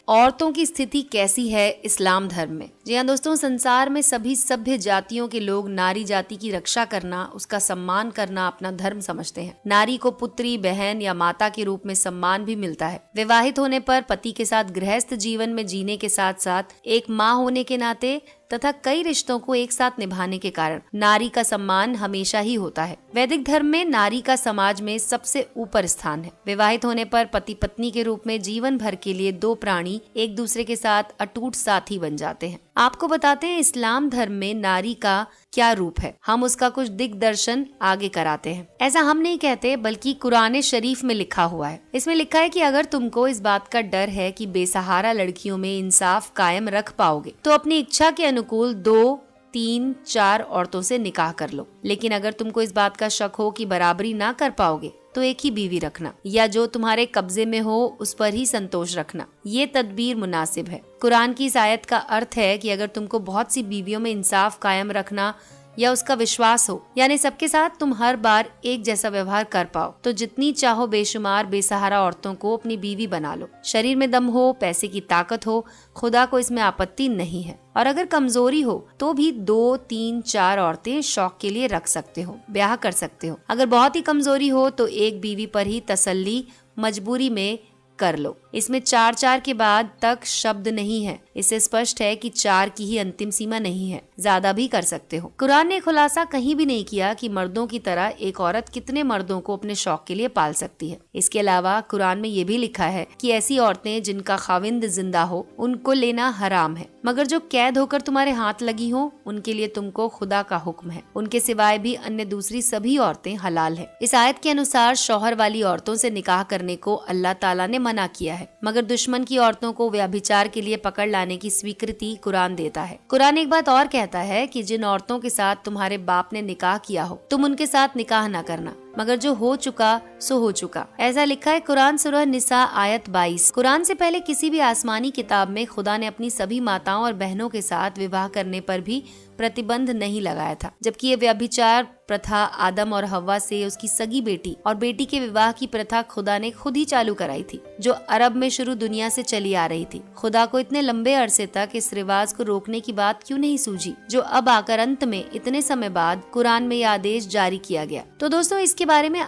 औरतों की स्थिति कैसी है इस्लाम धर्म में। जी हाँ दोस्तों, संसार में सभी सभ्य जातियों के लोग नारी जाति की रक्षा करना, उसका सम्मान करना अपना धर्म समझते हैं। नारी को पुत्री, बहन या माता के रूप में सम्मान भी मिलता है। विवाहित होने पर पति के साथ गृहस्थ जीवन में जीने के साथ साथ एक माँ होने के नाते तथा कई रिश्तों को एक साथ निभाने के कारण नारी का सम्मान हमेशा ही होता है। वैदिक धर्म में नारी का समाज में सबसे ऊपर स्थान है। विवाहित होने पर पति पत्नी के रूप में जीवन भर के लिए दो प्राणी एक दूसरे के साथ अटूट साथी बन जाते हैं। आपको बताते हैं इस्लाम धर्म में नारी का क्या रूप है। हम उसका कुछ दिग्दर्शन आगे कराते हैं। ऐसा हम नहीं कहते, बल्कि कुरान शरीफ में लिखा हुआ है। इसमें लिखा है कि अगर तुमको इस बात का डर है कि बेसहारा लड़कियों में इंसाफ कायम रख पाओगे तो अपनी इच्छा के अनुकूल 2, 3, 4 औरतों से निकाह कर लो। लेकिन अगर तुमको इस बात का शक हो कि बराबरी ना कर पाओगे तो एक ही बीवी रखना, या जो तुम्हारे कब्जे में हो उस पर ही संतोष रखना। ये तदबीर मुनासिब है। कुरान की इस आयत का अर्थ है कि अगर तुमको बहुत सी बीवियों में इंसाफ कायम रखना या उसका विश्वास हो, यानी सबके साथ तुम हर बार एक जैसा व्यवहार कर पाओ, तो जितनी चाहो बेशुमार बेसहारा औरतों को अपनी बीवी बना लो। शरीर में दम हो, पैसे की ताकत हो, खुदा को इसमें आपत्ति नहीं है। और अगर कमजोरी हो तो भी 2, 3, 4 औरतें शौक के लिए रख सकते हो, ब्याह कर सकते हो। अगर बहुत ही कमजोरी हो तो एक बीवी पर ही तसल्ली मजबूरी में कर लो। इसमें 4 के बाद तक शब्द नहीं है। इससे स्पष्ट है कि 4 की ही अंतिम सीमा नहीं है, ज्यादा भी कर सकते हो। कुरान ने खुलासा कहीं भी नहीं किया कि मर्दों की तरह एक औरत कितने मर्दों को अपने शौक के लिए पाल सकती है। इसके अलावा कुरान में ये भी लिखा है कि ऐसी औरतें जिनका खाविंद जिंदा हो उनको लेना हराम है, मगर जो कैद होकर तुम्हारे हाथ लगी हो उनके लिए तुमको खुदा का हुक्म है। उनके सिवाय भी अन्य दूसरी सभी औरतें हलाल है। इस आयत के अनुसार शौहर वाली औरतों से निकाह करने को अल्लाह ताला ने मना किया है, मगर दुश्मन की औरतों को व्यभिचार के लिए पकड़ लाने की स्वीकृति कुरान देता है। कुरान एक बात और कहता है कि जिन औरतों के साथ तुम्हारे बाप ने निकाह किया हो तुम उनके साथ निकाह ना करना, मगर जो हो चुका सो हो चुका। ऐसा लिखा है कुरान सूरह निसा आयत 22। कुरान से पहले किसी भी आसमानी किताब में खुदा ने अपनी सभी माताओं और बहनों के साथ विवाह करने पर भी प्रतिबंध नहीं लगाया था, जबकि ये व्यभिचार प्रथा आदम और हव्वा से उसकी सगी बेटी और बेटी के विवाह की प्रथा खुदा ने खुद ही चालू कराई थी, जो अरब में शुरू दुनिया से चली आ रही थी। खुदा को इतने लंबे अरसे तक इस रिवाज को रोकने की बात क्यों नहीं सूझी, जो अब आकर अंत में इतने समय बाद कुरान में यह आदेश जारी किया गया। तो दोस्तों, इसके बारे में